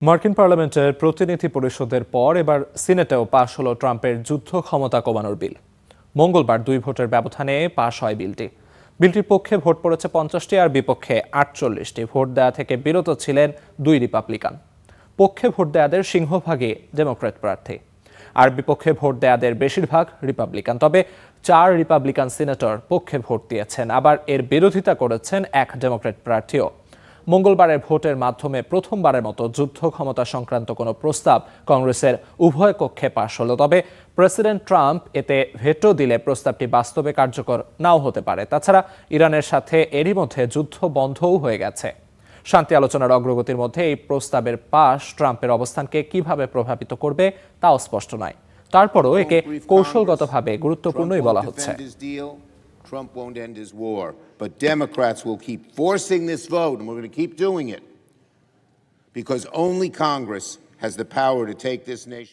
মার্কিন পার্লামেন্টের প্রতিনিধি পরিষদের পর এবার সিনেটেও পাশ হলো ট্রাম্পের যুদ্ধ ক্ষমতা কমানোর বিল। মঙ্গলবার 2 ভোটের ব্যবধানে পাশ হয় বিলটি। বিলটির পক্ষে ভোট পড়েছে 50টি আর বিপক্ষে 48টি। ভোট দেওয়া থেকে বিরত ছিলেন 2 রিপাবলিকান। পক্ষে ভোট দেয়াদের সিংহভাগই ডেমোক্র্যাট প্রার্থী, আর বিপক্ষে ভোট দেয়াদের বেশিরভাগ রিপাবলিকান। তবে 4 রিপাবলিকান সিনেটর পক্ষে ভোট দিয়েছেন, আবার এর বিরোধিতা করেছেন এক ডেমোক্র্যাট প্রার্থীও। মঙ্গলবারের ভোটের মাধ্যমে প্রথমবারের মতো যুদ্ধ ক্ষমতা সংক্রান্ত কোনো প্রস্তাব কংগ্রেসের উভয় কক্ষে পাশ হলো। তবে প্রেসিডেন্ট ট্রাম্প এতে ভেটো দিলে প্রস্তাবটি বাস্তবে কার্যকর নাও হতে পারে। তাছাড়া ইরানের সাথে এরই মধ্যে যুদ্ধ বন্ধও হয়ে গেছে। শান্তি আলোচনার অগ্রগতির মধ্যে এই প্রস্তাবের পাশ ট্রাম্পের অবস্থানকে কিভাবে প্রভাবিত করবে তাও স্পষ্ট নয়। তারপরও একে কৌশলগতভাবে গুরুত্বপূর্ণই বলা হচ্ছে। Trump won't end his war, but Democrats will keep forcing this vote, and we're going to keep doing it because only Congress has the power to take this nation.